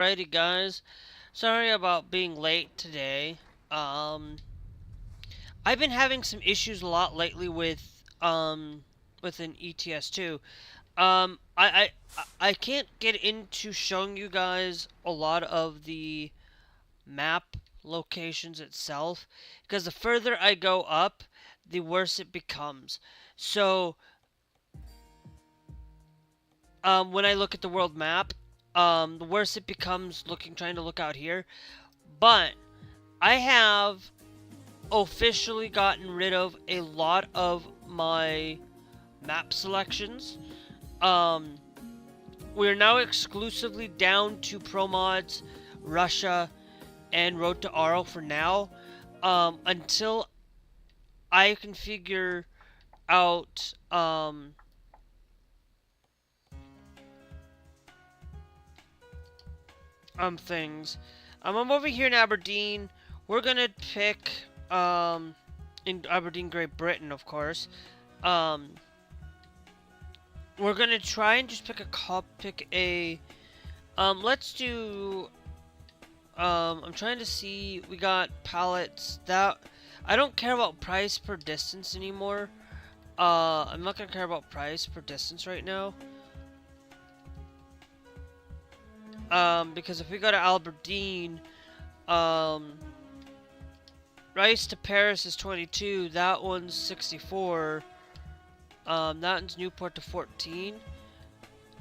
Alrighty guys, sorry about being late today. Um, I've been having some issues a lot lately with an ets2. I can't get into showing you guys a lot of the map locations itself because the further I go up, the worse it becomes. So, when I look at the world map, the worse it becomes trying to look out here. But I have officially gotten rid of a lot of my map selections. Um, we're now exclusively down to Pro Mods, Russia, and Road to RO for now. Until I can figure out things. I'm over here in Aberdeen. We're gonna pick in Aberdeen, Great Britain, of course. Um, we're gonna try and just pick a. Let's do. I'm trying to see. We got pallets that. I don't care about price per distance anymore. I'm not gonna care about price per distance right now. Because if we go to Aberdeen, Rice to Paris is 22. That one's 64. That one's Newport to 14.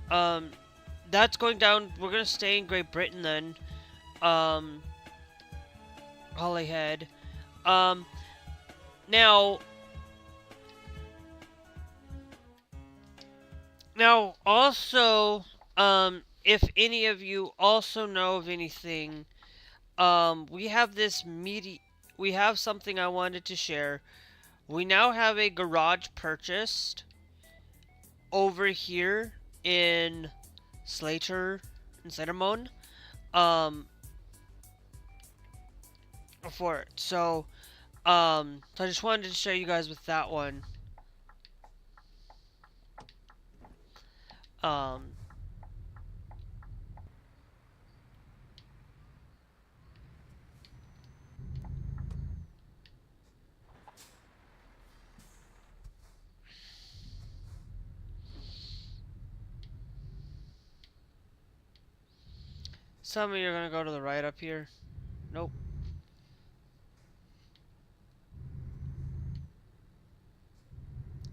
That's going down. We're gonna stay in Great Britain then. Holyhead. Now also, if any of you also know of anything, we have we have something I wanted to share. We now have a garage purchased over here in Slater and Slatermon, for it. So I just wanted to show you guys with that one. Some of you are gonna go to the right up here. Nope.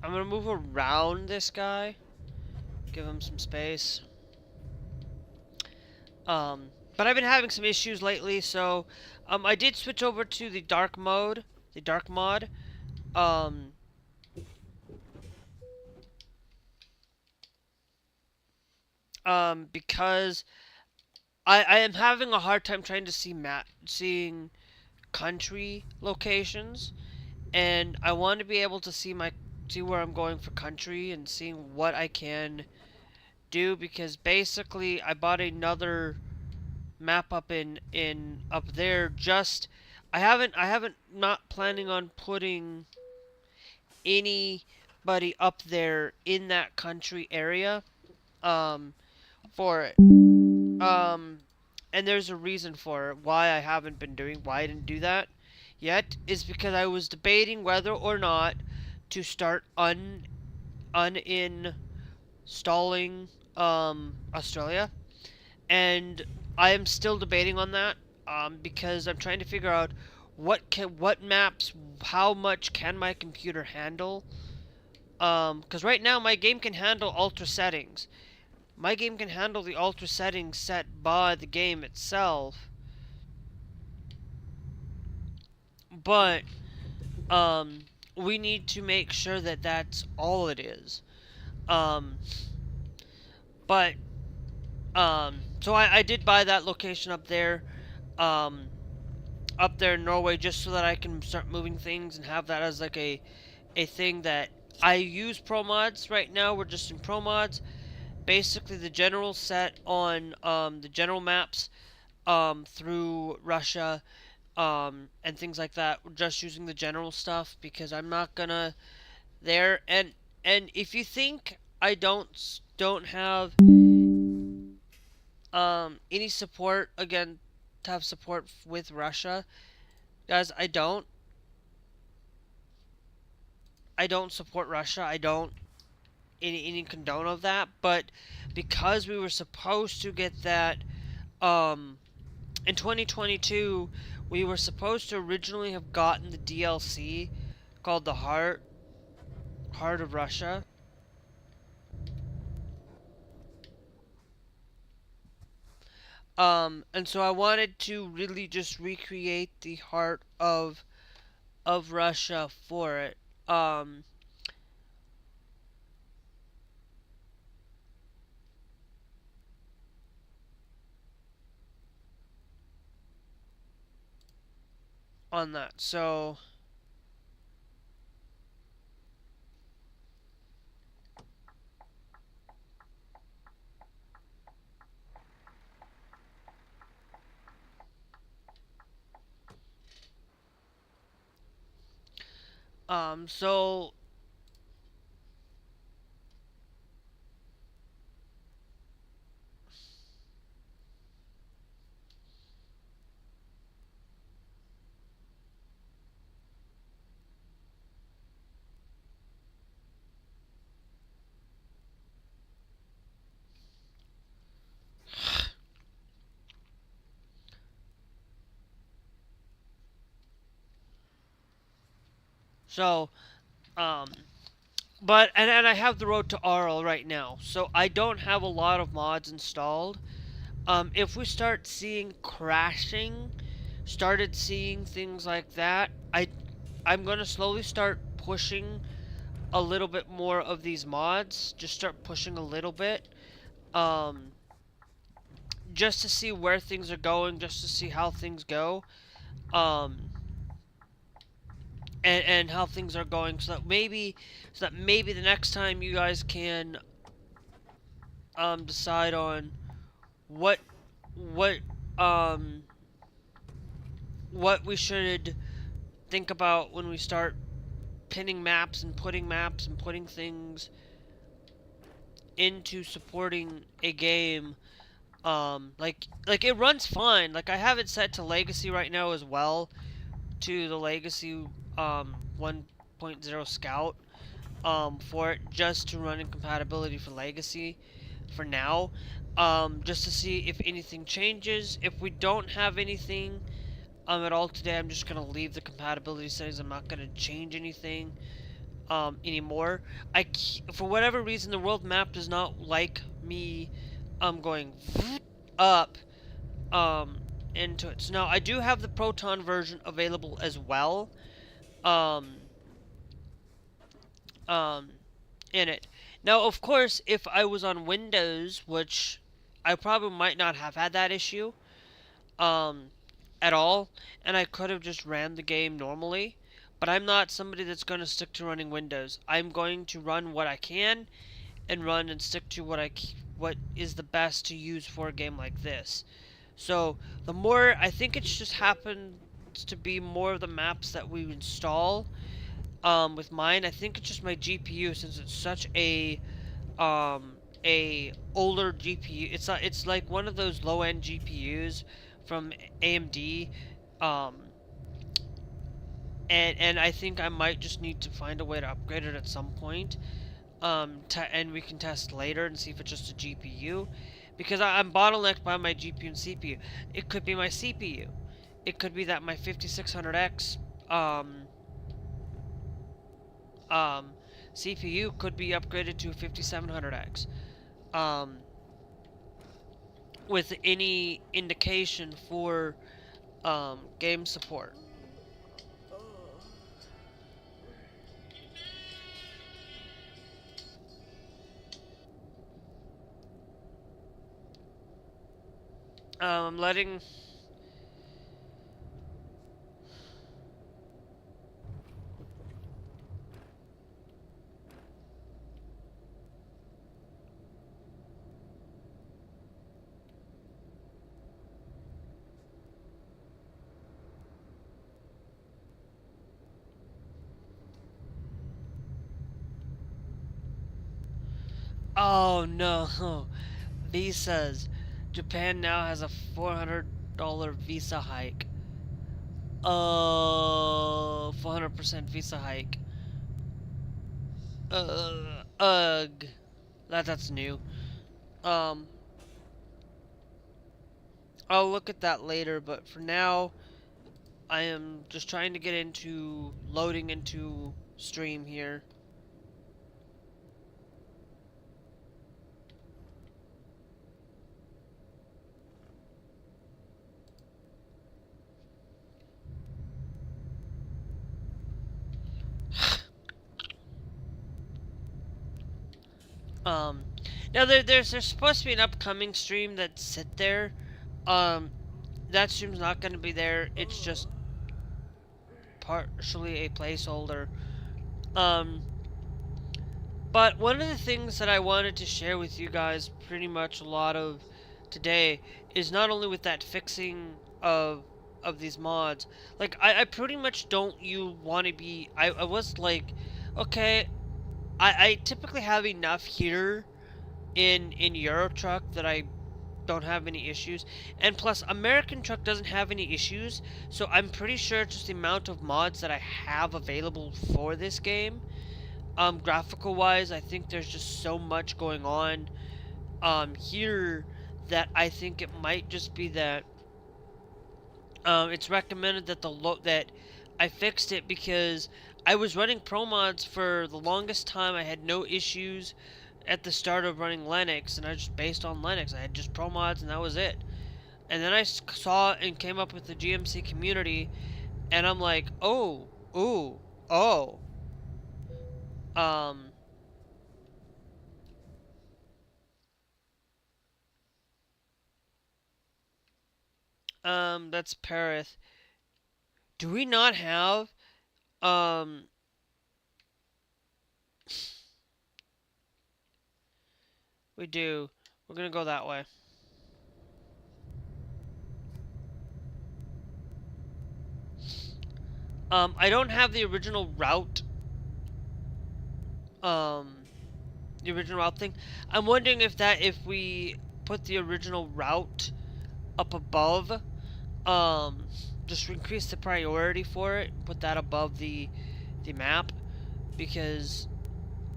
I'm gonna move around this guy. Give him some space. But I've been having some issues lately, so I did switch over to the dark mod. Because I am having a hard time trying to seeing country locations, and I want to be able to see where I'm going for country and seeing what I can do, because basically I bought another map up up there. Just I haven't not planning on putting anybody up there in that country area for it. And there's a reason for it. Why I didn't do that yet is because I was debating whether or not to start uninstalling Australia, and I am still debating on that, because I'm trying to figure out what maps, how much can my computer handle, because right now my game can handle ultra settings. My game can handle the ultra settings set by the game itself, but we need to make sure that that's all it is. But so I did buy that location up there in Norway, just so that I can start moving things and have that as like a thing that I use Pro Mods right now. We're just in Pro Mods. Basically the general set on the general maps through Russia and things like that. We're just using the general stuff because I'm not gonna there. And if you think I don't have Any support, again, to have support with Russia. Guys, I don't support Russia. I don't any condone of that, but because we were supposed to get that in 2022, we were supposed to originally have gotten the DLC called the Heart of Russia. And so I wanted to really just recreate the heart of Russia for it. On that. So so um but and I have the road to RL right now. So I don't have a lot of mods installed. If we start seeing crashing, started seeing things like that, I'm going to slowly start pushing a little bit more of these mods. Just start pushing a little bit. Um just to see where things are going, just to see how things go. Um and how things are going, so that maybe the next time you guys can decide on what what um what we should think about when we start pinning maps and putting things into supporting a game. Like it runs fine. Like I have it set to legacy right now as well, to the legacy 1.0 scout for it, just to run in compatibility for legacy for now, just to see if anything changes. If we don't have anything at all today, I'm just gonna leave the compatibility settings. I'm not gonna change anything anymore. For whatever reason, the world map does not like me going up into it. So now I do have the Proton version available as well. Um, um, in it. Now, of course, if I was on Windows, which I probably might not have had that issue, um, at all, and I could have just ran the game normally, but I'm not somebody that's going to stick to running Windows. I'm going to run what I can, and run and stick to what is the best to use for a game like this. So, the more, I think it's just happens to be more of the maps that we install with mine. I think it's just my GPU, since it's such a older GPU. It's like one of those low end GPUs from AMD, um, and I think I might just need to find a way to upgrade it at some point. And we can test later and see if it's just a GPU, because I'm bottlenecked by my GPU and CPU. It could be my CPU. It could be that my 5600X um, CPU could be upgraded to 5700X. Um, with any indication for game support. I'm letting... Oh no. V says, Japan now has a $400 visa hike. 400% visa hike. Ugh. That's new. Um, I'll look at that later, but for now, I am just trying to get into loading into stream here. Now there's supposed to be an upcoming stream that's sit there. That stream's not going to be there. It's just partially a placeholder. But one of the things that I wanted to share with you guys pretty much a lot of today is not only with that fixing of these mods. Like I pretty much don't you want to be I was like, okay, I typically have enough here in Euro Truck that I don't have any issues, and plus American Truck doesn't have any issues, so I'm pretty sure it's just the amount of mods that I have available for this game. Graphical wise, I think there's just so much going on here that I think it might just be that it's recommended that that I fixed it, because I was running pro mods for the longest time. I had no issues at the start of running Linux, and I just based on Linux. I had just pro mods, and that was it. And then I saw and came up with the GMC community, and I'm like, oh, ooh, oh, um, that's Parith. Do we not have, um, we do. We're gonna go that way. I don't have the original route, the original route thing. I'm wondering if we put the original route up above, just increase the priority for it, put that above the map, because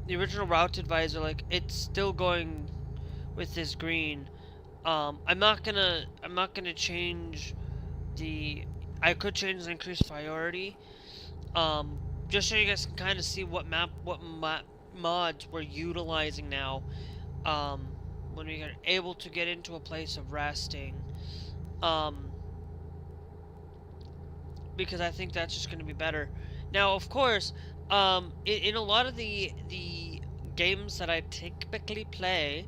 the original route advisor, like, it's still going with this green. I'm not gonna change the. I could change the increased priority. Just so you guys can kind of see what mods we're utilizing now. When we are able to get into a place of resting. Because I think that's just going to be better. Now, of course, in a lot of the games that I typically play,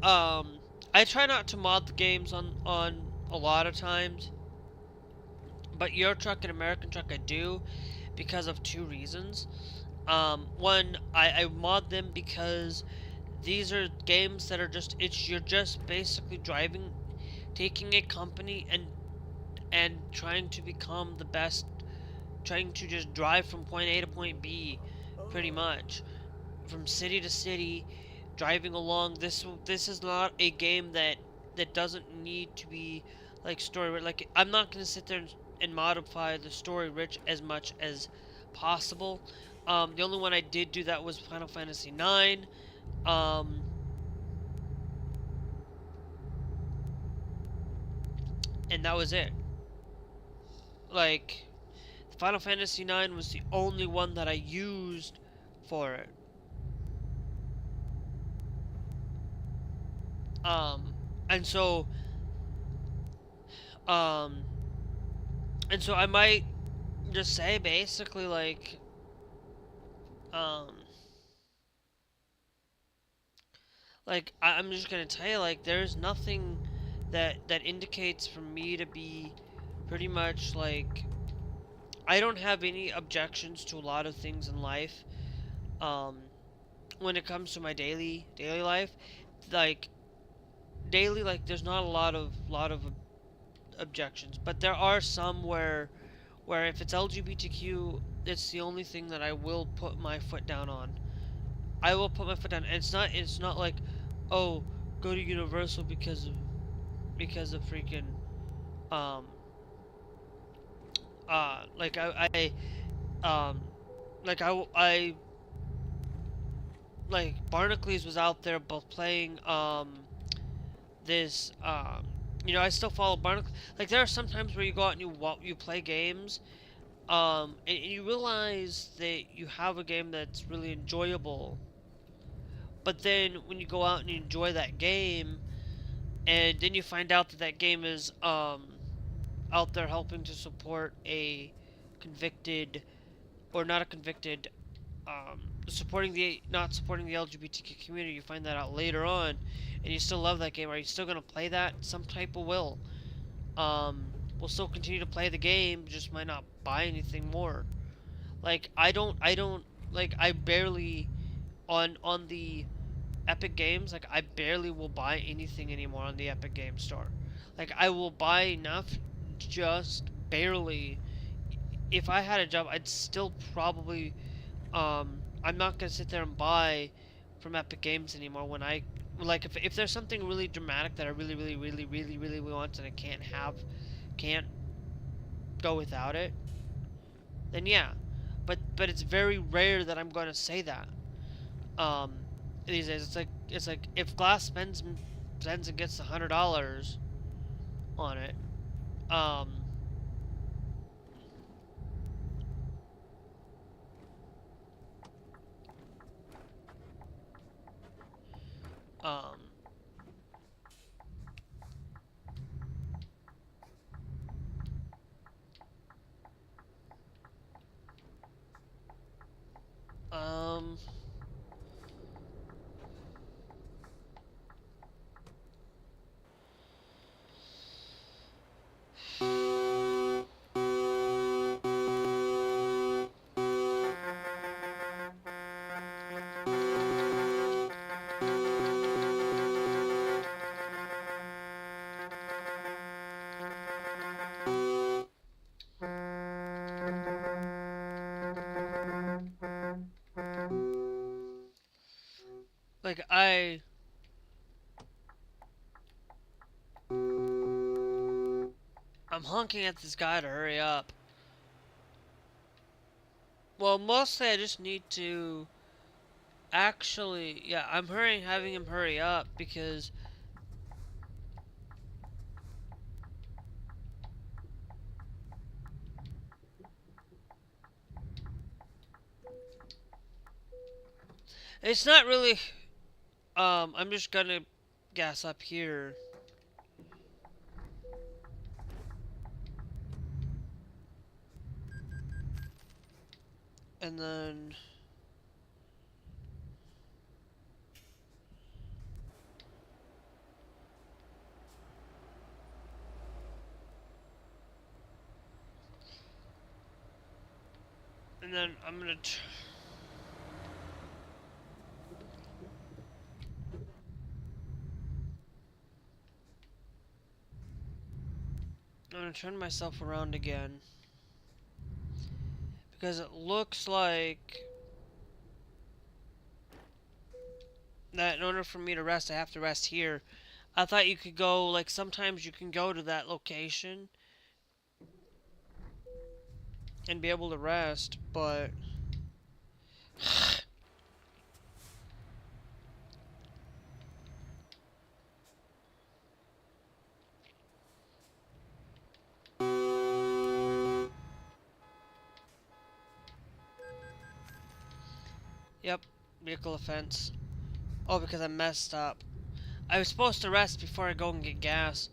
I try not to mod the games on a lot of times, but Euro Truck and American Truck I do, because of two reasons. One, I mod them because these are games that are just, you're just basically taking a company and trying to become the best, trying to just drive from point A to point B, pretty much, from city to city, driving along. This is not a game that doesn't need to be like story rich. Like, I'm not gonna sit there and modify the story rich as much as possible. The only one I did do that was Final Fantasy IX. And that was it. Like, Final Fantasy IX was the only one that I used for it. And so, I might just say basically, like, I'm just gonna tell you, like, there's nothing that indicates for me to be pretty much like, I don't have any objections to a lot of things in life. When it comes to my daily life, like, there's not a lot of objections, but there are some where if it's LGBTQ, it's the only thing that I will put my foot down on. I will put my foot down. And it's not like, oh, go to Universal because of freaking um like like I like Barnacules was out there both playing this you know, I still follow Barnacle. Like there are some times where you go out and you play games and you realize that you have a game that's really enjoyable, but then when you go out and you enjoy that game and then you find out that that game is out there helping to support a convicted, or not a convicted, supporting the not supporting the LGBTQ community. You find that out later on, and you still love that game. Are you still gonna play that? Some type of will. Will still continue to play the game, just might not buy anything more. Like I don't like I barely on the Epic Games, like I barely will buy anything anymore on the Epic Game Store. Like I will buy enough, just barely. If I had a job, I'd still probably I'm not gonna sit there and buy from Epic Games anymore when I like if there's something really dramatic that I really want and I can't go without it, then yeah. But it's very rare that I'm gonna say that. Um these days it's like if Glass spends and gets $100 on it, um um um like I'm honking at this guy to hurry up. Well, mostly I just need to actually, yeah, I'm having him hurry up because it's not really, I'm just gonna gas up here. And then I'm gonna turn myself around again because it looks like that in order for me to rest, I have to rest here. I thought you could go, like, sometimes you can go to that location and be able to rest, but yep, vehicle offense. Oh, because I messed up. I was supposed to rest before I go and get gas.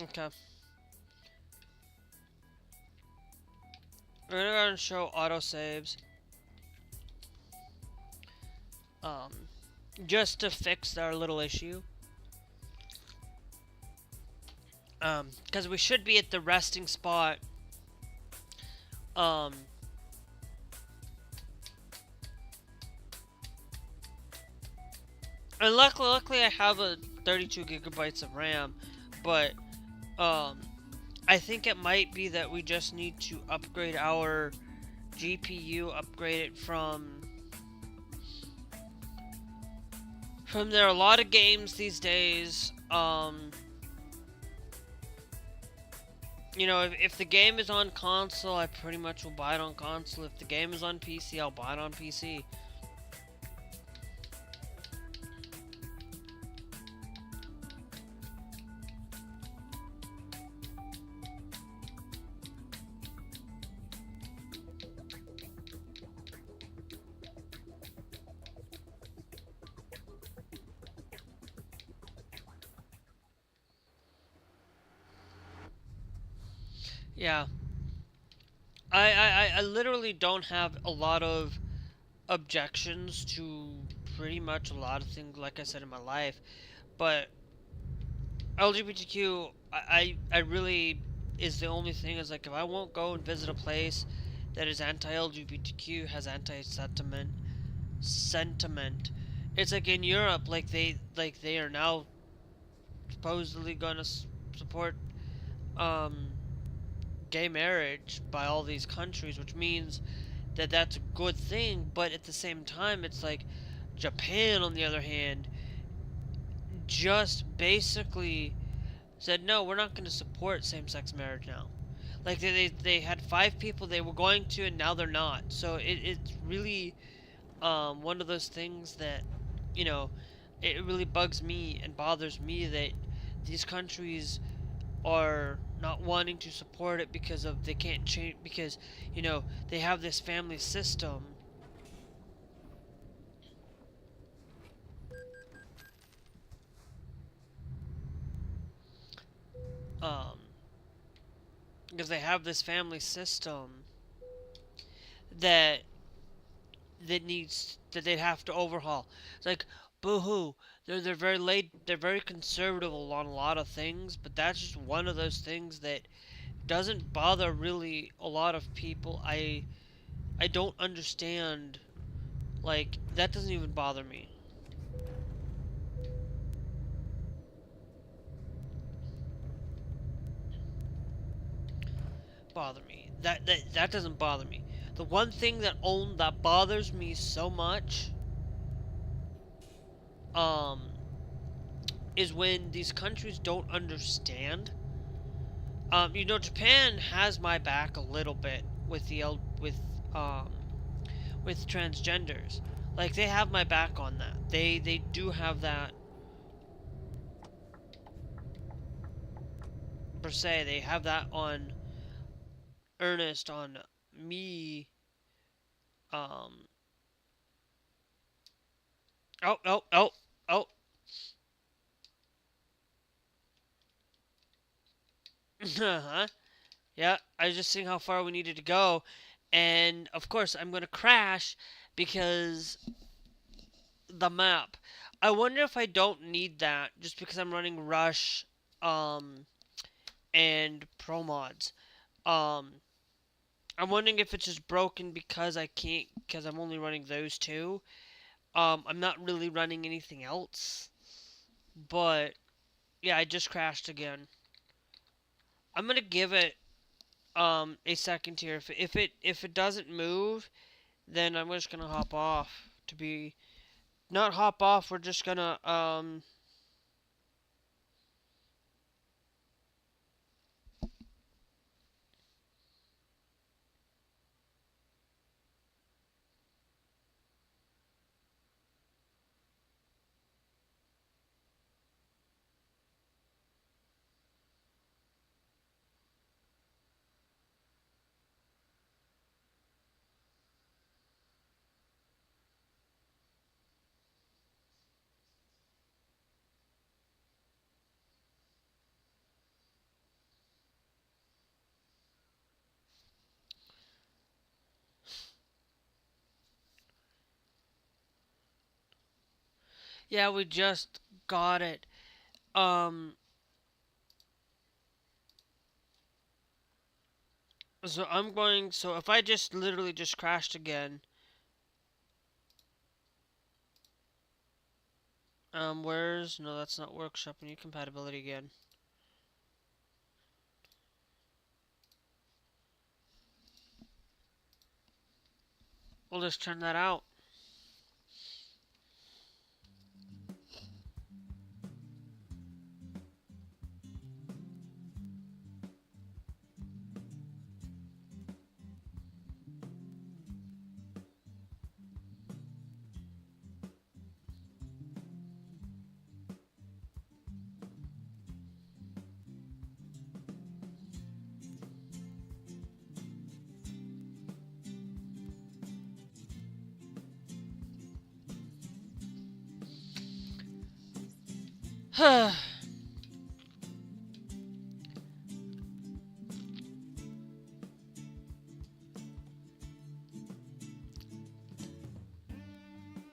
Okay. We're gonna go and show autosaves. Just to fix our little issue. Because we should be at the resting spot. And luckily I have a 32 gigabytes of RAM, but Um, I think it might be that we just need to upgrade our GPU, upgrade it from there are a lot of games these days. You know, if the game is on console, I pretty much will buy it on console. If the game is on PC, I'll buy it on PC. Yeah, I literally don't have a lot of objections to pretty much a lot of things, like I said, in my life. But LGBTQ, I really is the only thing is like if I won't go and visit a place that is anti-LGBTQ, has anti sentiment. It's like in Europe, like they are now supposedly gonna support um gay marriage by all these countries, which means that that's a good thing. But at the same time, it's like Japan, on the other hand, just basically said no, we're not going to support same-sex marriage now. Like they had 5 people they were going to, and now they're not. So it's really one of those things that, you know, it really bugs me and bothers me that these countries are not wanting to support it because of they can't change, because you know they have this family system. um because they have this family system that that they'd have to overhaul. It's like, boo-hoo. They're very late. They're very conservative on a lot of things, but that's just one of those things that doesn't bother really a lot of people. I don't understand. Like that doesn't even bother me. Bother me. That doesn't bother me. The one thing that bothers me so much um is when these countries don't understand. You know, Japan has my back a little bit with um with transgenders. Like they have my back on that. They do have that per se. They have that on earnest on me. Um. Oh, oh, oh, oh. Uh-huh. Yeah, I was just seeing how far we needed to go, and of course I'm gonna crash because the map. I wonder if I don't need that just because I'm running Rush, um, and Pro Mods. Um, I'm wondering if it's just broken because I can't, because I'm only running those two. I'm not really running anything else, but yeah, I just crashed again. I'm gonna give it a second here. If it doesn't move, then I'm just gonna hop off. To be not hop off, we're just gonna yeah, we just got it. Um, so I'm going. So if I just literally just crashed again, where's no, that's not workshop. I need compatibility again. We'll just turn that out.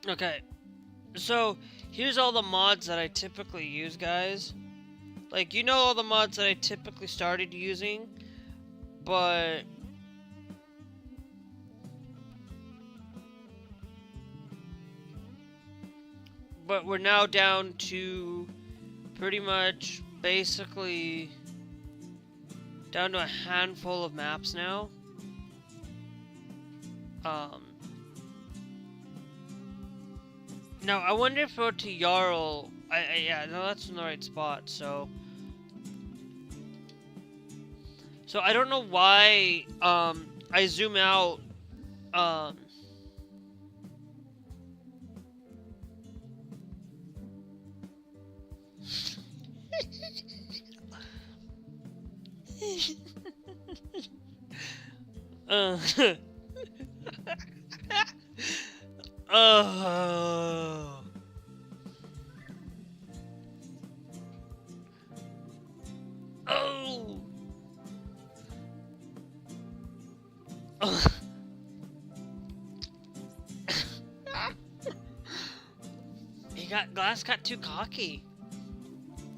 Okay, so here's all the mods that I typically use, guys. Like, you know all the mods that I typically started using, but we're now down to pretty much basically down to a handful of maps now. Now I wonder if I go to Jarl. Yeah, no, that's in the right spot. So I don't know why I zoom out uh, oh. Oh. Glass got too cocky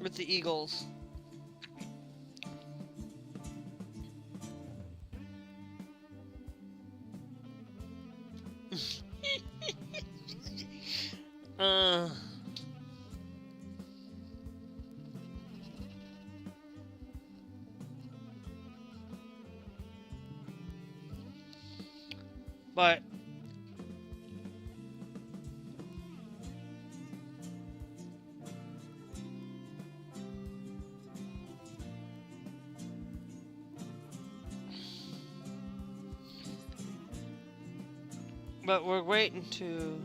with the Eagles. But we're waiting to.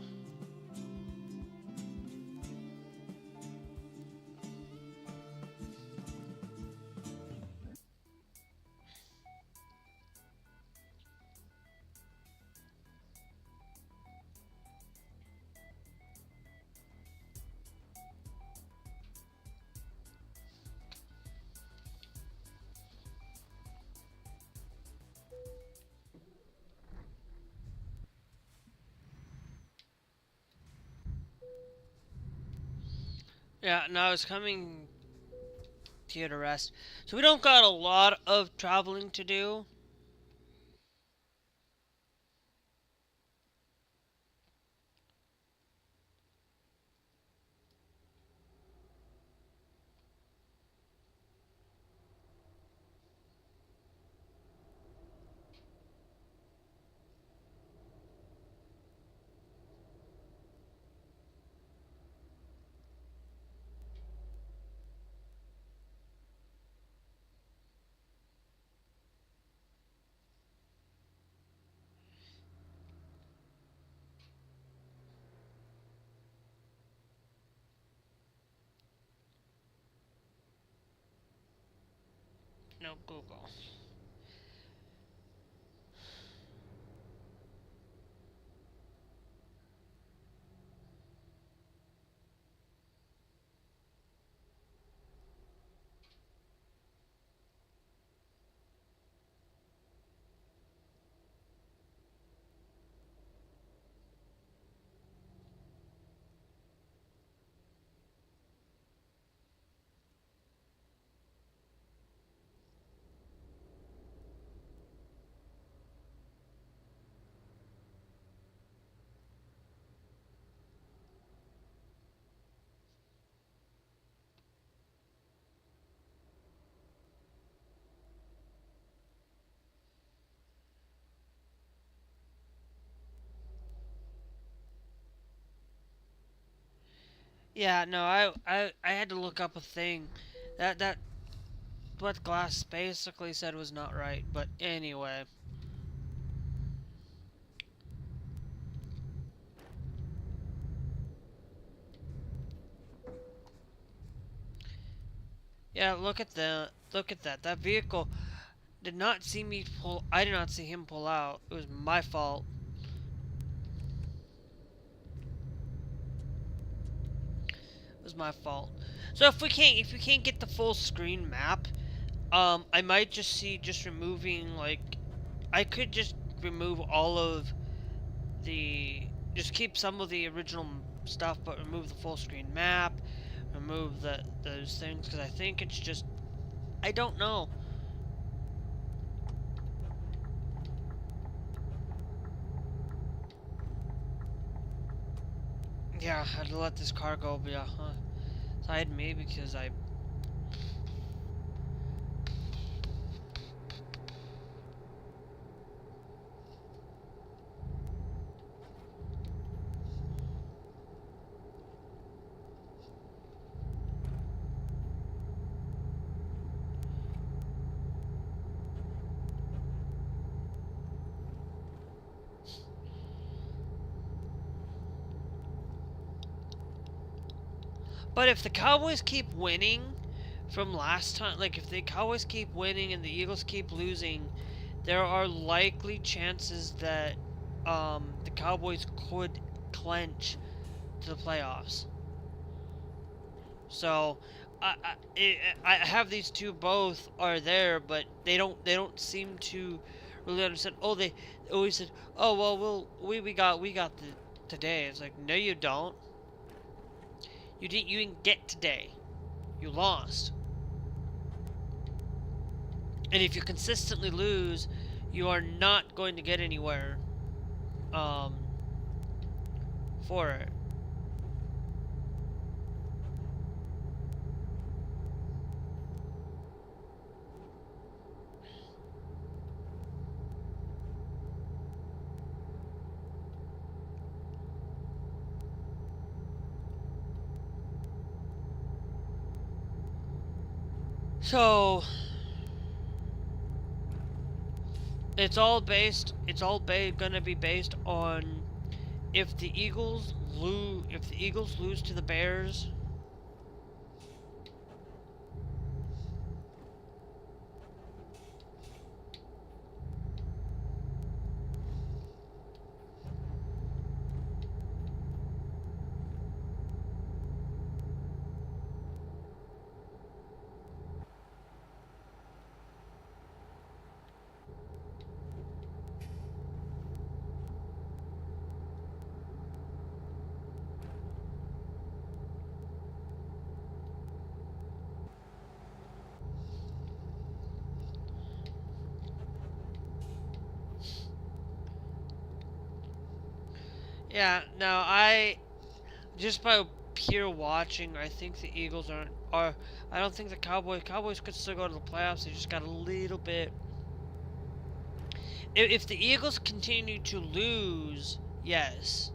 Yeah, now it's coming here to rest. So we don't got a lot of traveling to do. No Google. Yeah, no, I had to look up a thing. That what Glass basically said was not right. But anyway. Yeah, look at that. That vehicle did not see me pull. I did not see him pull out. It was my fault. It was my fault. So if we can't get the full screen map, I might just see just removing like I could just remove all of the just keep some of the original stuff, but remove the full screen map, remove those things because I think it's just I don't know. Yeah, I had to let this car go, but yeah, side me because I. But if the Cowboys keep winning from last time, like if the Cowboys keep winning and the Eagles keep losing, there are likely chances that the Cowboys could clinch to the playoffs. So I have these two both are there, but they don't seem to really understand. Oh, they always said, oh well, we got the today. It's like no, you don't. You didn't get today. You lost. And if you consistently lose, you are not going to get anywhere um, for it. So gonna be based on if the Eagles lose to the Bears. Yeah, now I just by pure watching, I think the Eagles aren't are I don't think the Cowboys could still go to the playoffs. They just got a little bit. If the Eagles continue to lose, yes.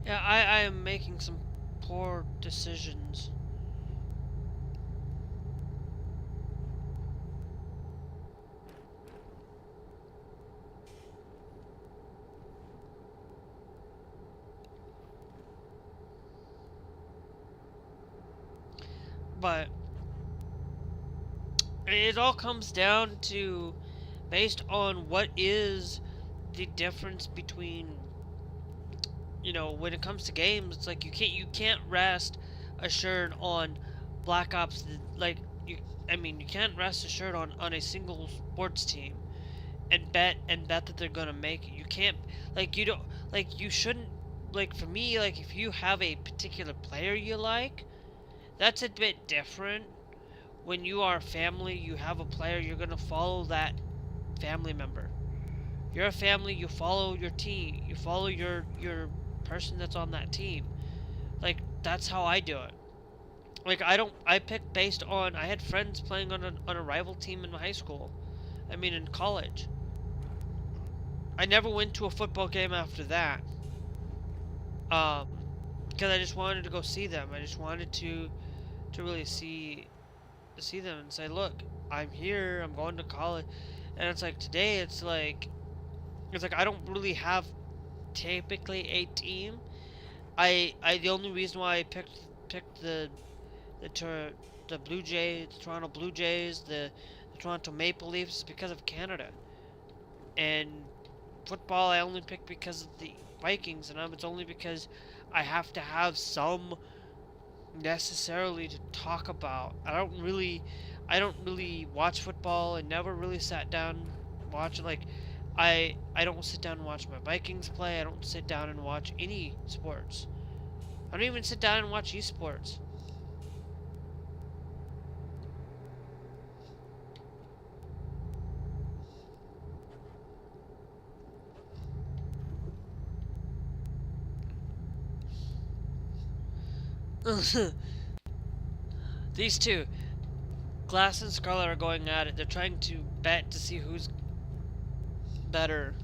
Yeah, I am making some poor decisions. But it all comes down to based on what is the difference between, you know, when it comes to games. It's like you can't rest assured on Black Ops. Like you can't rest assured on a single sports team and bet that they're gonna make it. You can't, like, you don't, like, you shouldn't, like, for me, like, if you have a particular player you like, that's a bit different. When you are family, you have a player, you're gonna follow that family member. You're a family, you follow your team, you follow your person that's on that team. Like, that's how I do it. Like, I pick based on, I had friends playing on a rival team in high school. I mean, in college. I never went to a football game after that. Because I just wanted to go see them. I just wanted to really see them and say, look, I'm here. I'm going to college, and it's like today. It's like I don't really have typically a team. The only reason why I picked the Blue Jays, the Toronto Blue Jays, the Toronto Maple Leafs is because of Canada. And football I only picked because of the Vikings, and it's only because I have to have some necessarily to talk about. I don't really watch football. I never really sat down watch, like, I don't sit down and watch my Vikings play. I don't sit down and watch any sports. I don't even sit down and watch esports. These two, Glass and Scarlet, are going at it. They're trying to bet to see who's better.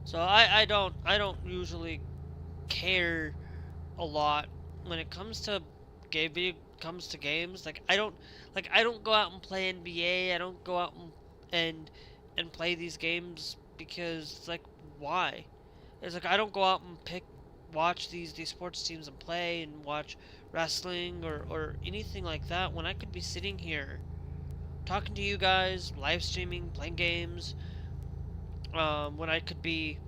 So I don't usually care a lot when it comes to games. Like, I don't go out and play NBA. I don't go out and play these games because it's like, why? It's like I don't go out and watch these sports teams and play and watch wrestling or anything like that when I could be sitting here talking to you guys, live streaming, playing games, when I could be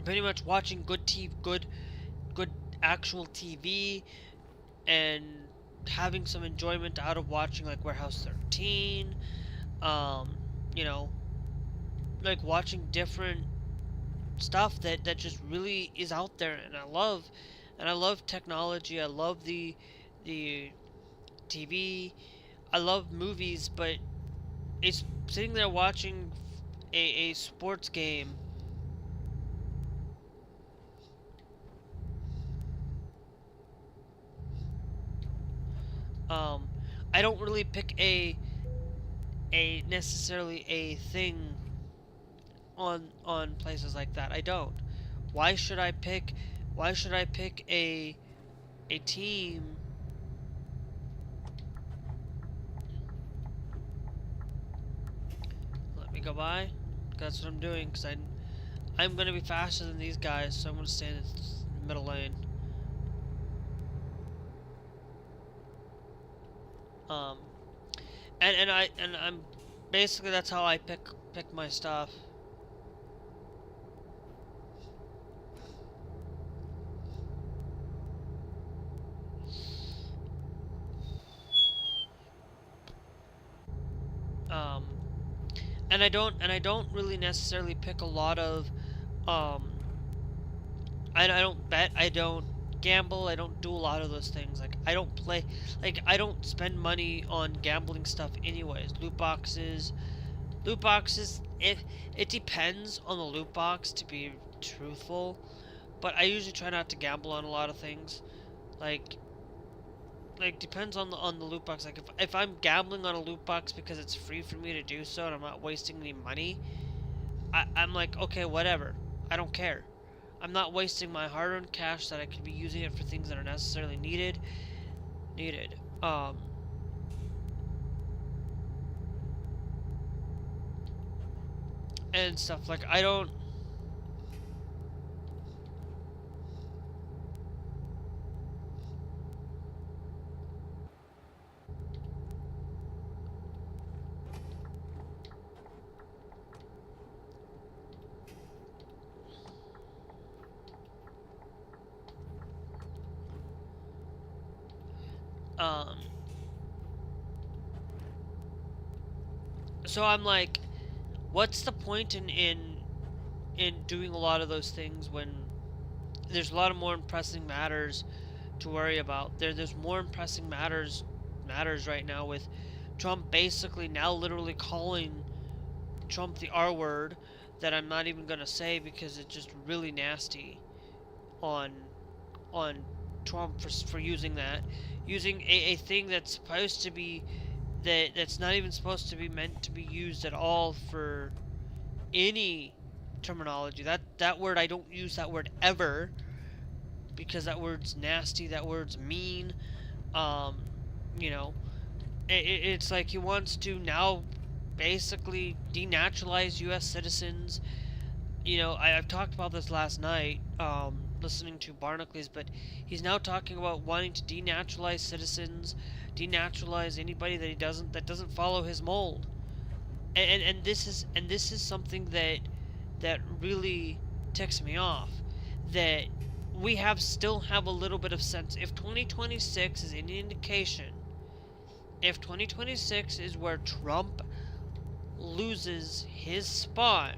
pretty much watching good actual TV and having some enjoyment out of watching, like, Warehouse 13, you know, like watching different stuff that just really is out there, and I love technology. I love the TV. I love movies, but it's sitting there watching a sports game. I don't really pick a necessarily a thing on places like that. I don't. Why should I pick a team? Let me go by. That's what I'm doing, because I'm gonna be faster than these guys, so I'm gonna stay in the middle lane. And I'm basically, that's how I pick my stuff. And I don't really necessarily pick a lot of I don't bet, I don't gamble, I don't do a lot of those things. Like, I don't play, like, I don't spend money on gambling stuff anyways. Loot boxes, it depends on the loot box, to be truthful, but I usually try not to gamble on a lot of things. Like, like depends on the loot box. Like if I'm gambling on a loot box because it's free for me to do so and I'm not wasting any money, I'm like, okay, whatever. I don't care. I'm not wasting my hard-earned cash that I could be using it for things that are necessarily needed. Um, and stuff like I don't. Um, so I'm like, what's the point in doing a lot of those things when there's a lot of more pressing matters to worry about? There's more pressing matters right now with Trump basically now literally calling Trump the R word that I'm not even gonna say because it's just really nasty on on Trump for using that, using a thing that's supposed to be that's not even supposed to be meant to be used at all for any terminology. That word, I don't use that word ever because that word's nasty. That word's mean. Um, you know, it's like he wants to now basically denaturalize U.S. citizens. You know, I've talked about this last night, listening to Barnacules, but he's now talking about wanting to denaturalize citizens, denaturalize anybody that doesn't follow his mold. And this is something that really ticks me off. That we still have a little bit of sense. If 2026 is any indication, if 2026 is where Trump loses his spot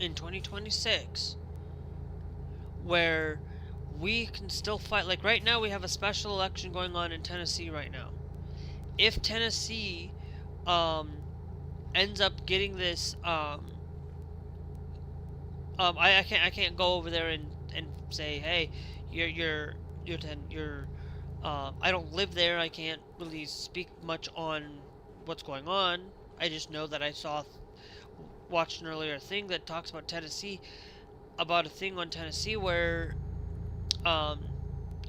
in 2026, where we can still fight, like right now we have a special election going on in Tennessee right now. If Tennessee ends up getting this I can't go over there and say, hey, you're I don't live there. I can't really speak much on what's going on. I just know that I watched an earlier thing that talks about Tennessee, about a thing on Tennessee where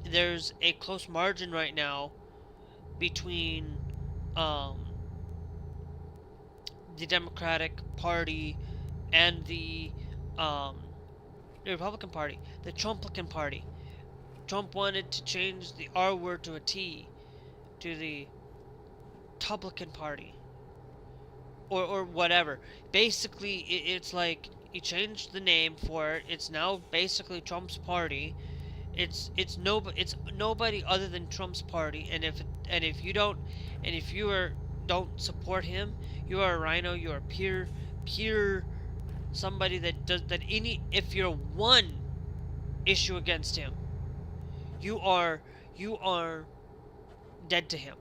there's a close margin right now between the Democratic Party and the Republican Party, the Trumplican Party. Trump wanted to change the R word to a T, to the Tublican Party, or whatever. Basically, it's like he changed the name for it. It's now basically Trump's party. It's nobody other than Trump's party. And if you don't support him, you are a rhino. You are pure somebody that does that. If you're one issue against him, you are dead to him.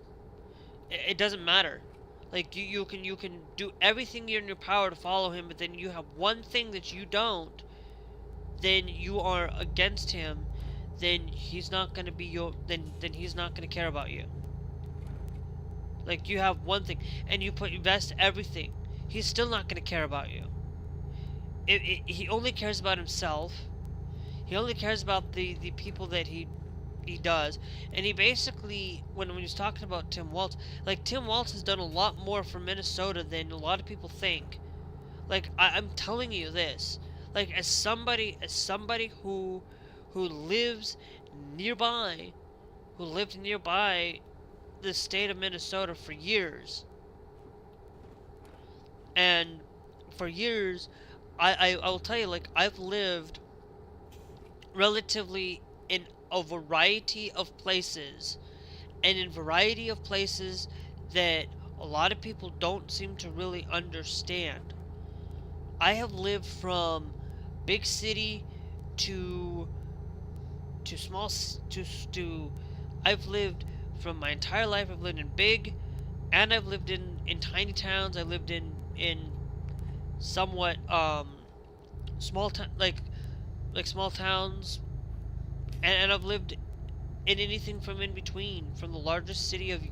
It doesn't matter. Like you can do everything in your power to follow him, but then you have one thing that you don't, then you are against him. Then he's not gonna be then he's not gonna care about you. Like you have one thing and you invest everything, he's still not gonna care about you. He only cares about himself. He only cares about the people that he does. And he basically, when he's talking about Tim Walz, like Tim Walz has done a lot more for Minnesota than a lot of people think. Like I'm telling you this, like as somebody who lives nearby, who lived nearby the state of Minnesota for years, and for years I will tell you, like I've lived relatively in a variety of places, and in variety of places that a lot of people don't seem to really understand. I have lived from big city to small to I've lived from my entire life. I've lived in big, and I've lived in tiny towns. I lived in somewhat small town like small towns, and I've lived and anything from in between, from the largest city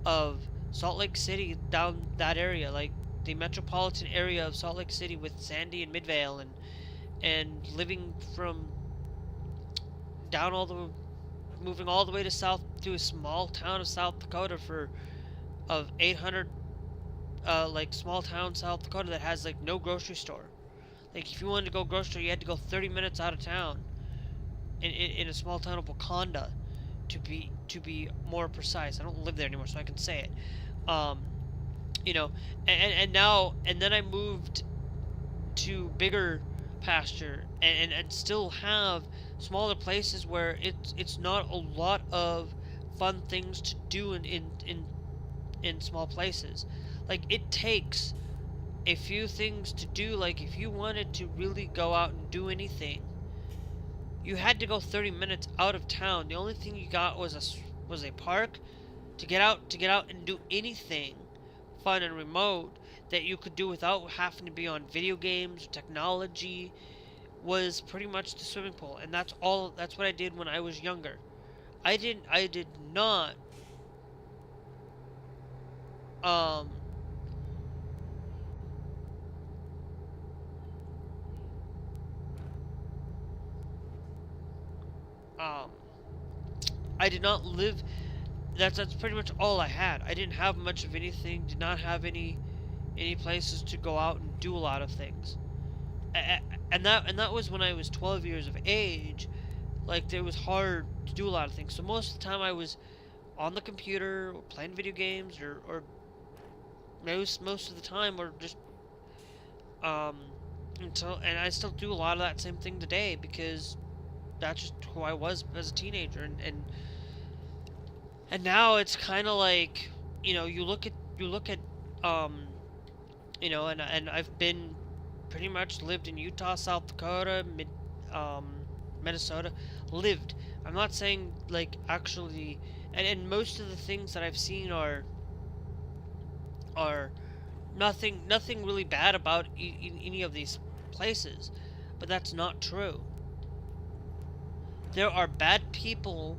of Salt Lake City down that area, like the metropolitan area of Salt Lake City with Sandy and Midvale, and living from down all the moving all the way to south to a small town of South Dakota for of 800 like small town South Dakota that has like no grocery store. Like if you wanted to go grocery, you had to go 30 minutes out of town in a small town of Wakanda to be more precise. I don't live there anymore, so I can say it. You know, and now and then I moved to bigger pasture and still have smaller places where it's not a lot of fun things to do in small places. Like it takes a few things to do. Like if you wanted to really go out and do anything, you had to go 30 minutes out of town. The only thing you got was a park to get out and do anything fun and remote that you could do without having to be on video games or technology was pretty much the swimming pool. And that's what I did when I was younger. I did not um um I did not live. That's pretty much all I had. I didn't have much of anything. Did not have any places to go out and do a lot of things. And that was when I was 12 years of age. Like it was hard to do a lot of things. So most of the time I was on the computer or playing video games or most of the time or just um and I still do a lot of that same thing today because that's just who I was as a teenager. And now it's kind of like, you look at um and I've been pretty much lived in Utah, South Dakota, Minnesota. Lived. I'm not saying like actually, and most of the things that I've seen are nothing really bad about any of these places, but that's not true. There are bad people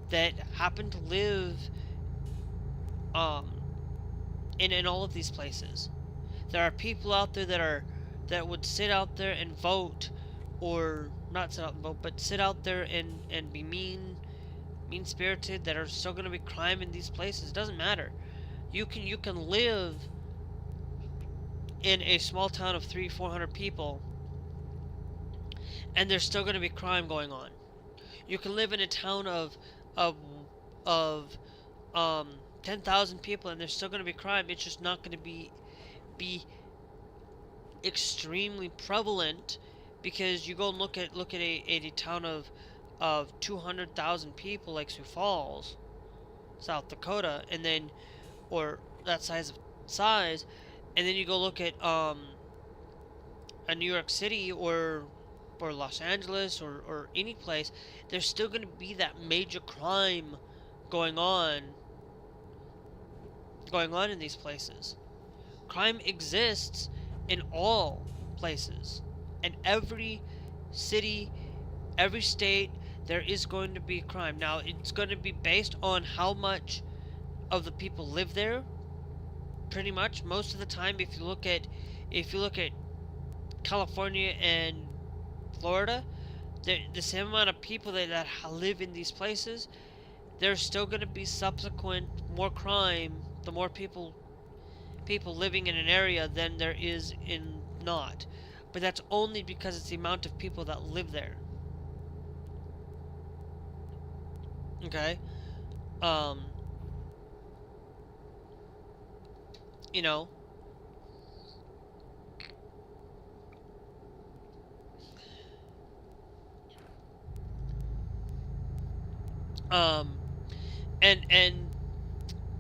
that happen to live um in all of these places. There are people out there that would sit out there and vote, or not sit out and vote, but sit out there and be mean spirited, that are still gonna be crime in these places. It doesn't matter. You can live in a small town of 300-400 people and there's still gonna be crime going on. You can live in a town of of 10,000 people and there's still going to be crime. It's just not going to be extremely prevalent, because you go and look at a town of 200,000 people like Sioux Falls, South Dakota, and then or that size, and then you go look at a New York City or Los Angeles or any place. There's still going to be that major crime going on in these places. Crime exists in all places, and every city, every state, there is going to be crime. Now it's going to be based on how much of the people live there. Pretty much most of the time, if you look at California and Florida, the same amount of people that live in these places, there's still going to be subsequent more crime, the more people living in an area than there is in not. But that's only because it's the amount of people that live there. Okay? You know, um and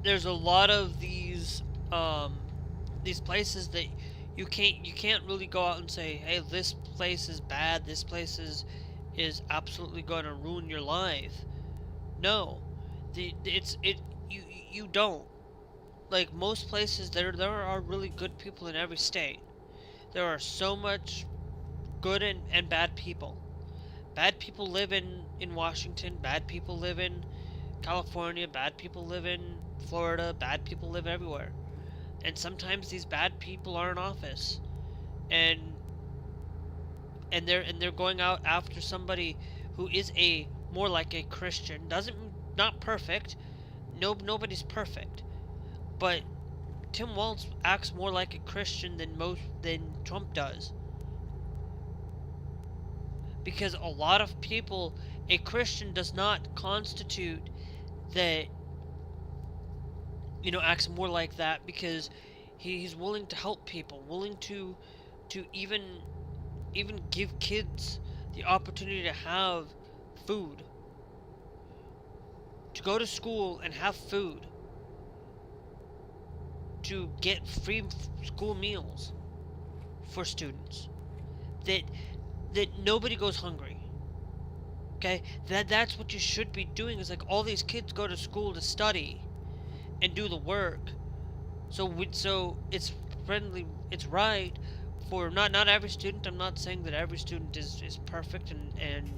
there's a lot of these places that you can't really go out and say, hey, this place is bad, this place is absolutely going to ruin your life. No, you don't. Like most places, there are really good people in every state. There are so much good and bad people, Bad people live in Washington, bad people live in California, bad people live in Florida, bad people live everywhere. And sometimes these bad people are in office, and they're going out after somebody who is a more like a Christian. Doesn't Not perfect. Nobody's perfect. But Tim Walz acts more like a Christian than Trump does. Because a lot of people, a Christian does not constitute that, acts more like that, because he's willing to help people, willing to even give kids the opportunity to have food, to go to school and have food, to get free school meals for students, that nobody goes hungry. Okay, that's what you should be doing. Is like, all these kids go to school to study and do the work. So it's friendly. It's right for not every student. I'm not saying that every student is perfect and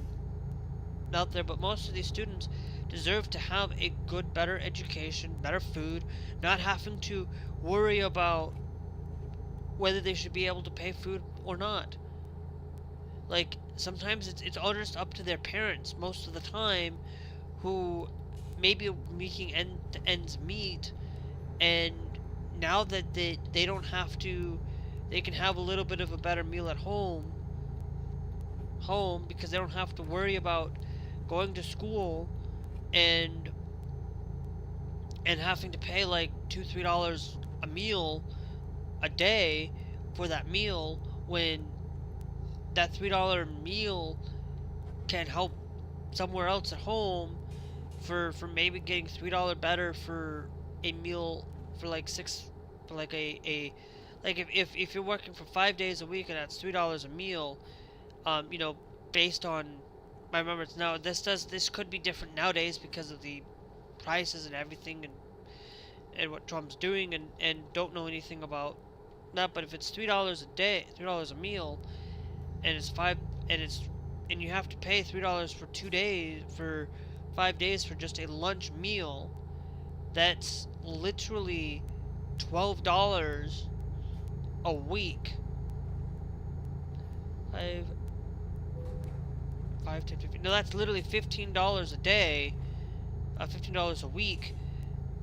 out there, but most of these students deserve to have a good, better education, better food, not having to worry about whether they should be able to pay food or not. Like, sometimes it's all just up to their parents most of the time, who maybe making ends meet, and now that they don't have to, they can have a little bit of a better meal at home, because they don't have to worry about going to school and having to pay like $2-3 a meal a day for that meal, when that $3 meal can help somewhere else at home for maybe getting $3 better for a meal, for like six, for like a like, if you're working for 5 days a week and that's $3 a meal, based on, I remember, it's now, this could be different nowadays because of the prices and everything, and what Trump's doing, and don't know anything about that. But if it's $3 a day, $3 a meal, and it's five, and it's and you have to pay $3 for 2 days, for 5 days, for just a lunch meal, that's literally $12 a week. 5, 5, 10, 15. No, that's literally $15 a day, $15 a week,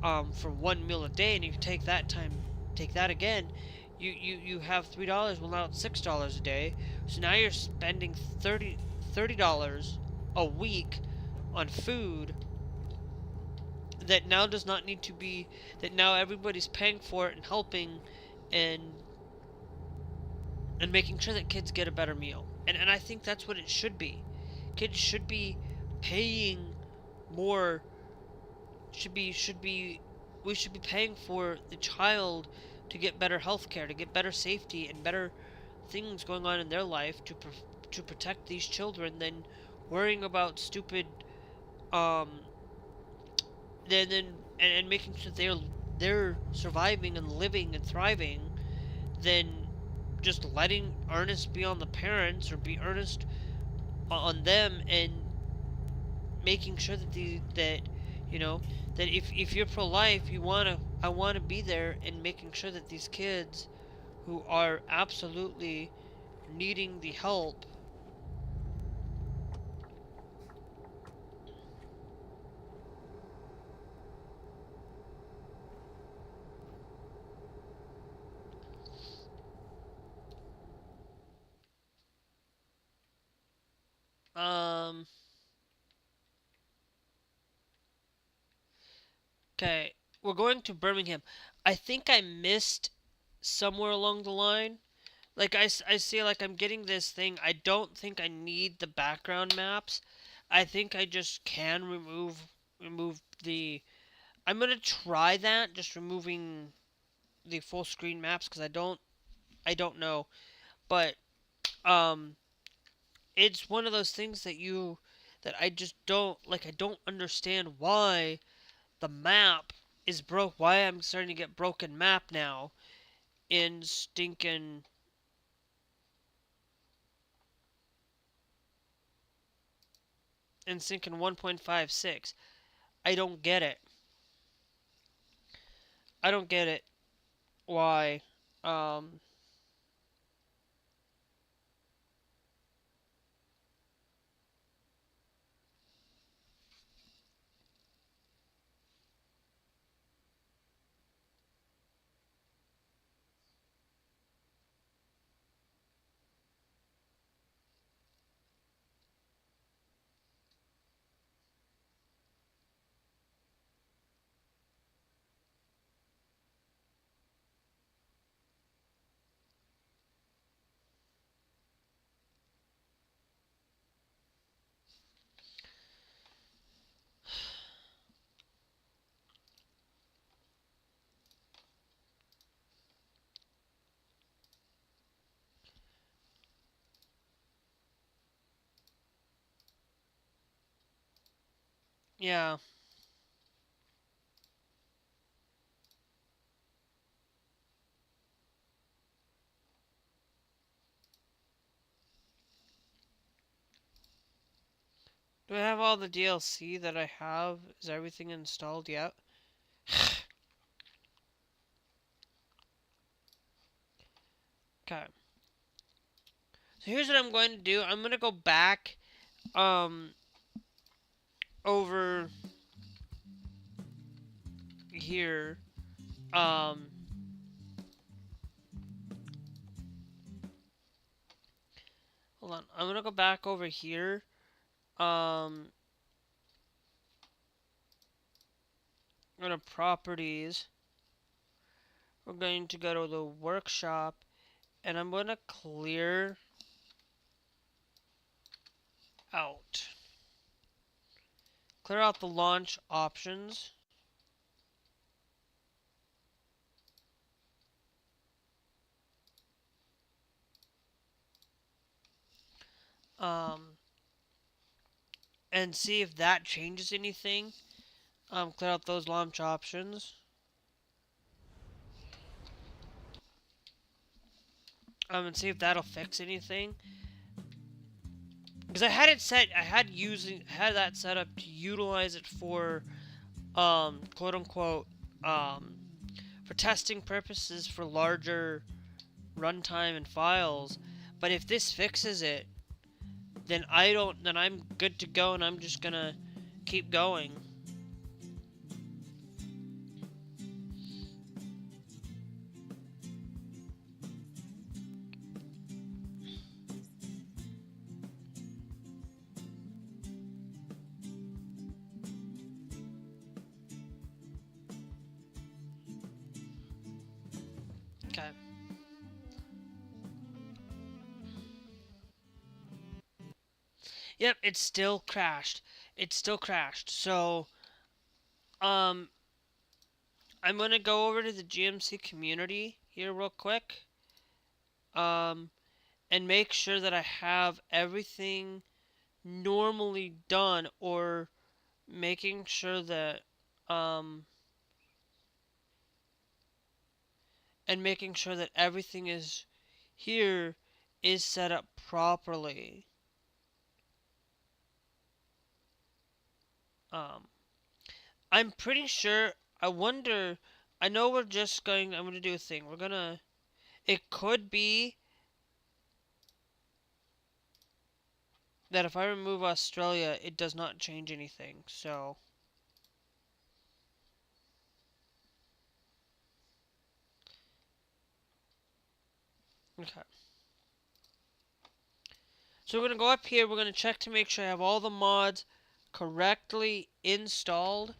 for one meal a day. And if you take that again, you have $3. Well, now it's $6 a day. So now you're spending $30 a week on food that now does not need to be, that now everybody's paying for it and helping, and making sure that kids get a better meal. And I think that's what it should be. Kids should be paying more, we should be paying for the child to get better health care, to get better safety and better things going on in their life, to protect these children, than worrying about stupid, um then and making sure they're surviving and living and thriving, than just letting earnest be on the parents, or be earnest on them, and making sure that that if you're pro-life, I want to be there, and making sure that these kids who are absolutely needing the help, um okay, we're going to Birmingham. I think I missed somewhere along the line. Like, I see, like, I'm getting this thing. I don't think I need the background maps. I think I just can remove the, I'm gonna try that, just removing the full screen maps, because I don't know. But um it's one of those things that I just don't like. I don't understand why the map is broke. Why I'm starting to get broken map now in stinking and sync in 1.56. I don't get it. I don't get it. Why? Um, yeah. Do I have all the DLC that I have? Is everything installed yet? Okay. So here's what I'm going to do. I'm going to go back over here. Um Hold on. I'm going to go back over here. Um Go to properties. We're going to go to the workshop and I'm going to clear out. Clear out the launch options. And see if that changes anything. Clear out those launch options. And see if that'll fix anything. Because I had that set up to utilize it for, quote unquote, for testing purposes for larger runtime and files. But if this fixes it, then I'm good to go and I'm just gonna keep going. Okay. Yep, it's still crashed. It's still crashed. So, I'm gonna go over to the GMC community here real quick. And make sure that I have everything normally done, or making sure that, and making sure that everything is here is set up properly. I'm pretty sure, I wonder, I know I'm gonna do a thing. It could be that if I remove Australia, it does not change anything, so. Okay. So we're gonna go up here, we're gonna check to make sure I have all the mods correctly installed.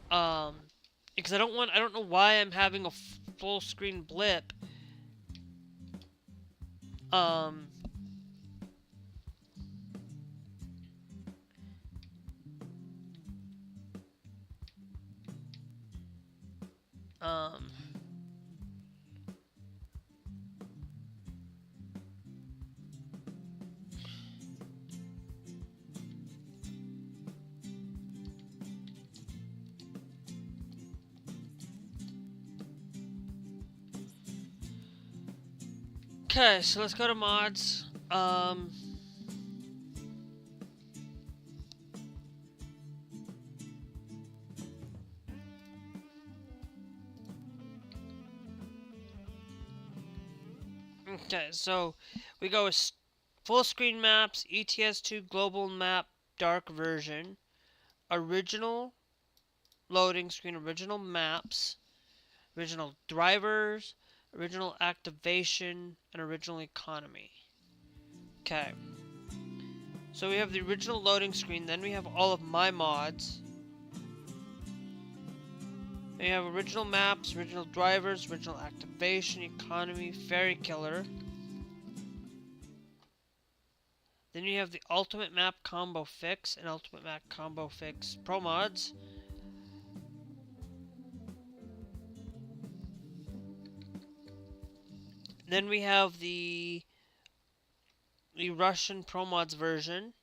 Because I don't know why I'm having a full screen blip. Um, um, okay, so let's go to mods. Okay, so we go with full screen maps, ets2 global map dark version, original loading screen, original maps, original drivers, original activation, and original economy. Okay. So we have the original loading screen, then we have all of my mods. Then we have original maps, original drivers, original activation, economy, fairy killer. Then you have the ultimate map combo fix and ultimate map combo fix pro mods. Then we have the Russian pro mods version.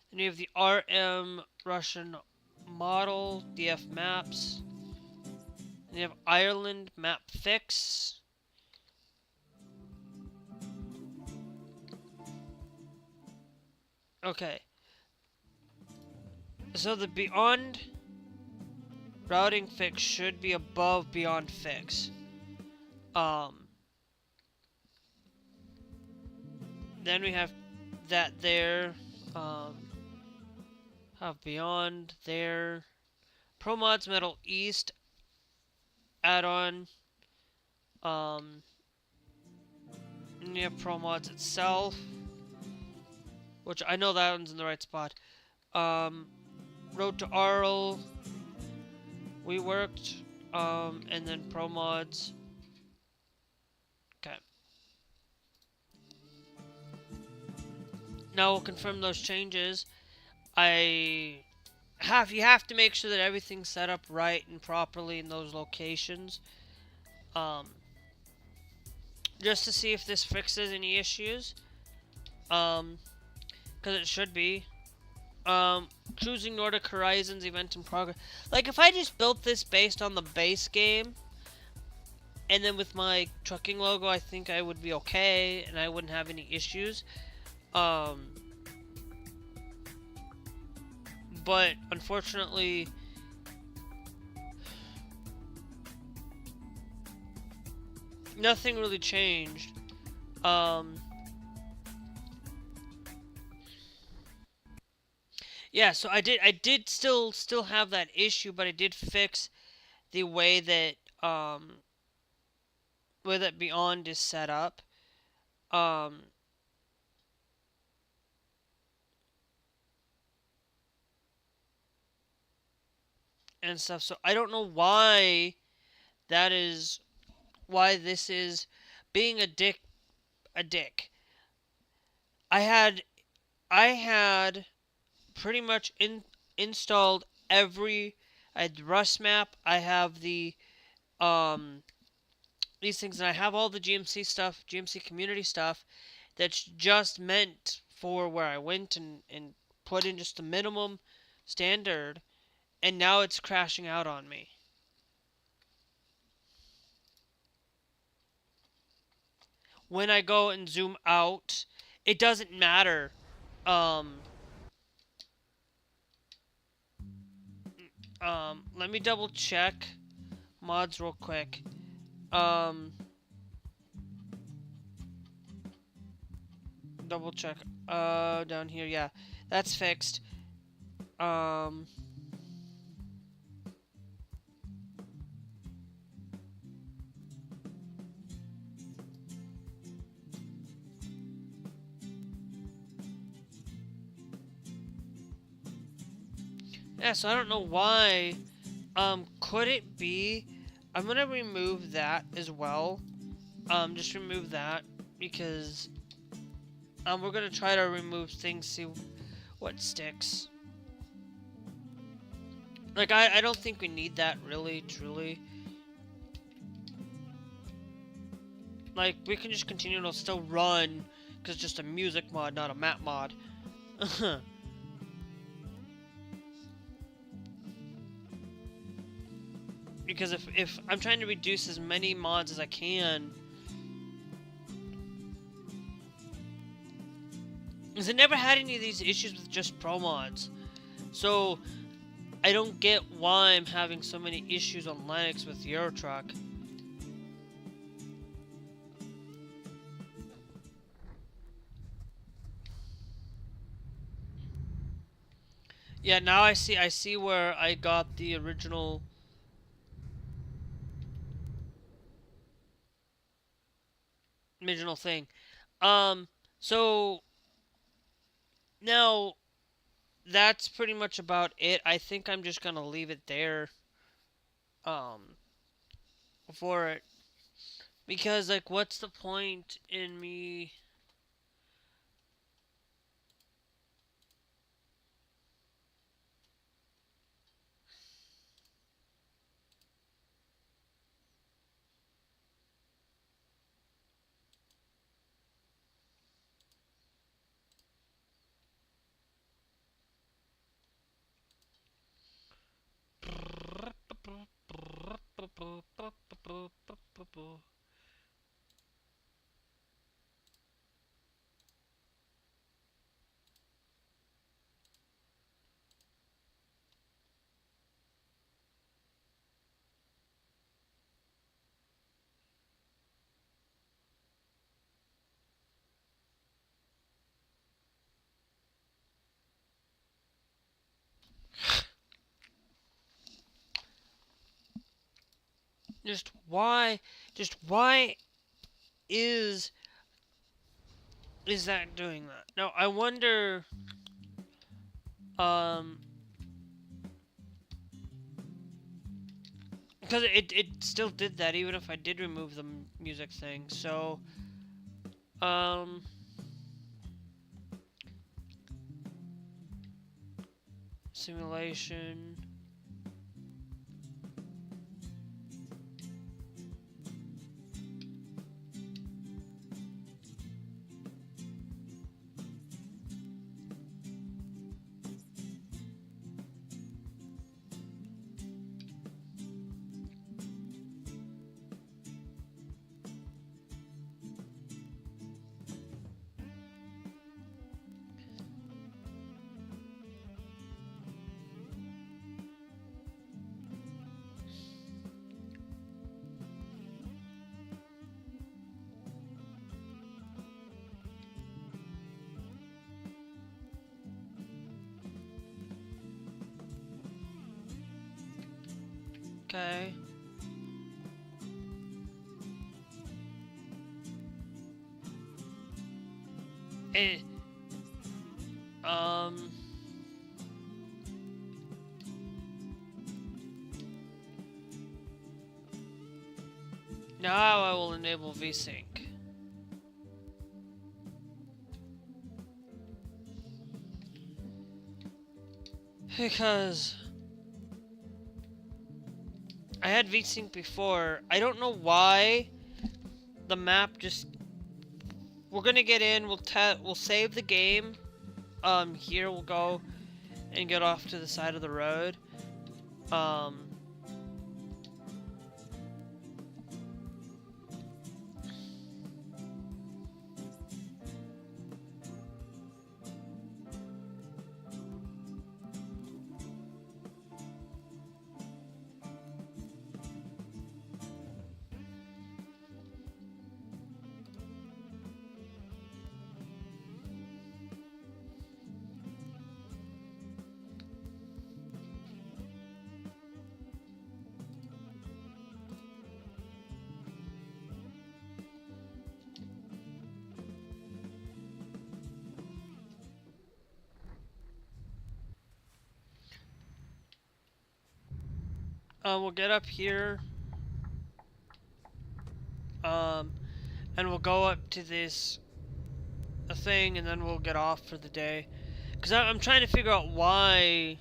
Then you have the RM Russian model DF maps. Then you have Ireland map fix. Okay. So the beyond routing fix should be above beyond fix. Then we have that there. Have beyond there. Pro mods Middle East add-on. And you have pro mods itself, which I know that one's in the right spot. Road to Arl, we worked, and then pro mods. Okay. Now we'll confirm those changes. You have to make sure that everything's set up right and properly in those locations. Just to see if this fixes any issues. Because it should be. Choosing Nordic Horizons event in progress. Like, if I just built this based on the base game, and then with my trucking logo, I think I would be okay, and I wouldn't have any issues. But, unfortunately, nothing really changed. Yeah, so I did still have that issue, but I did fix the way that Beyond is set up. And stuff. So I don't know why this is being a dick. I had pretty much installed every. I had the Rust map. I have the these things, and I have all the GMC stuff, GMC community stuff. That's just meant for where I went and put in just the minimum standard, and now it's crashing out on me. When I go and zoom out, it doesn't matter. Let me double check mods real quick. Double check. Down here, yeah, that's fixed. Yeah, so I don't know why. Could it be? I'm gonna remove that as well. Just remove that because we're gonna try to remove things, see what sticks. Like, I don't think we need that, really, truly. Like, we can just continue to still run, because it's just a music mod, not a map mod. Because if I'm trying to reduce as many mods as I can, Because I never had any of these issues with just pro mods. So I don't get why I'm having so many issues on Linux with EuroTruck. Yeah, now I see where I got the original thing. So now that's pretty much about it. I think I'm just gonna leave it there um for it, because like what's the point in me just why is that doing that? Now I wonder um because it still did that even if I did remove the music thing. So um simulation. Okay. Eh, um now I will enable VSync. Because I had VSync before. I don't know why the map just... We're gonna get in, we'll save the game. Here we'll go and get off to the side of the road. Um... we'll get up here, and we'll go up to this thing, and then we'll get off for the day. Because I'm trying to figure out why...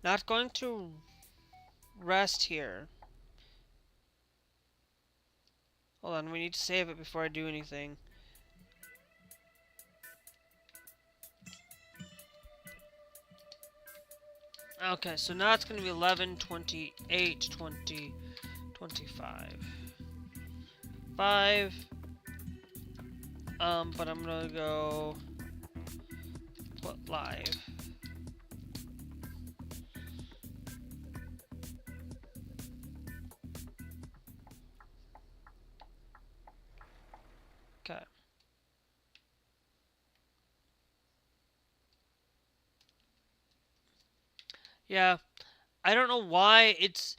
Not going to rest here. Hold on, we need to save it before I do anything. Okay, so now it's going to be 11, 28, 20, 25. 5. But I'm going to go put live. Okay. Yeah, I don't know why it's...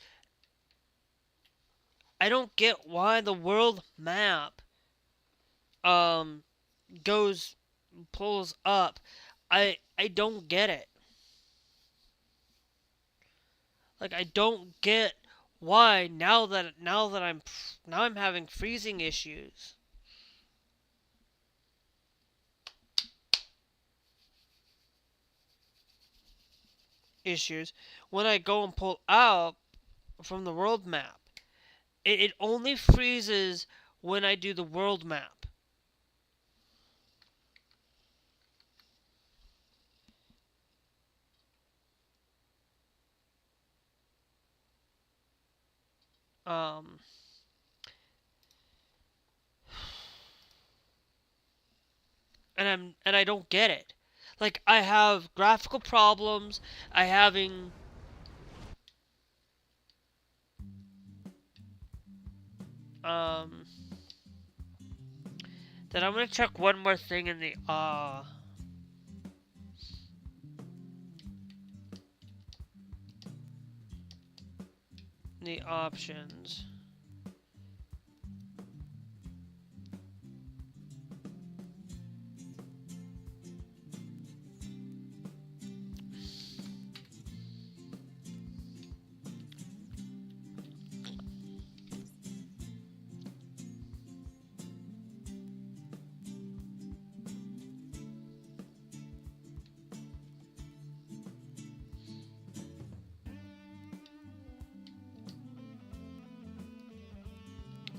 I don't get why the world map, um, goes, pulls up. I don't get it. Like, I don't get why now I'm having freezing issues. When I go and pull out from the world map. It only freezes when I do the world map. Um, and I don't get it. Like, I have graphical problems. I having um. Then I'm gonna check one more thing in the options.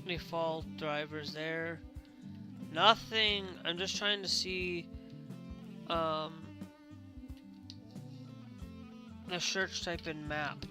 Default drivers there. Nothing. I'm just trying to see um the search type in map.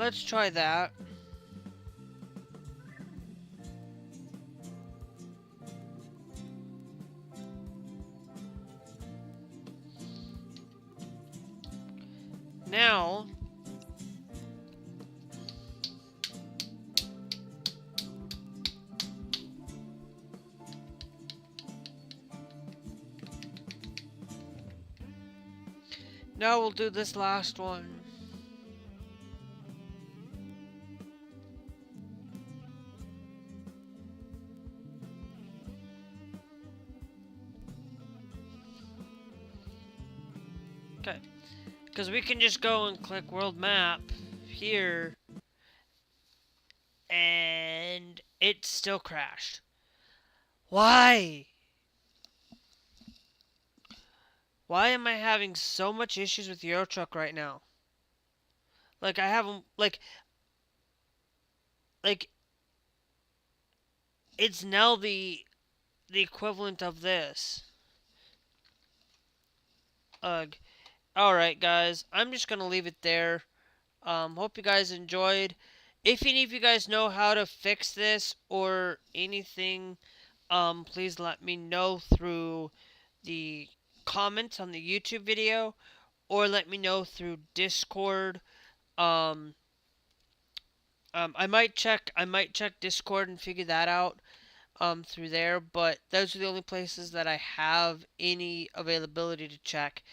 Let's try that. Now, we'll do this last one. Okay. Because we can just go and click world map here, and it still crashed. Why? Why am I having so much issues with Euro Truck right now? Like, I have them, like, it's now the equivalent of this. Ugh. Alright, guys. I'm just gonna leave it there. Hope you guys enjoyed. If any of you guys know how to fix this or anything, please let me know through the comments on the YouTube video, or let me know through Discord. I might check Discord and figure that out through there, but those are the only places that I have any availability to check.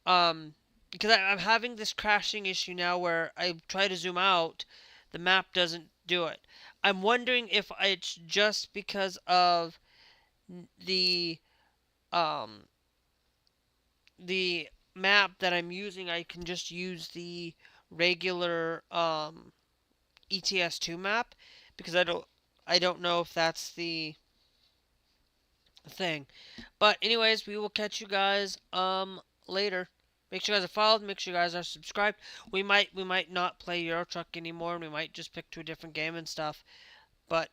Um, because I'm having this crashing issue now where I try to zoom out, the map doesn't do it. I'm wondering if it's just because of the um the map that I'm using. I can just use the regular ets2 map because I don't know if that's the thing. But anyways, we will catch you guys later. Make sure you guys are followed. Make sure you guys are subscribed. We might not play Euro Truck anymore, and we might just pick to a different game and stuff. But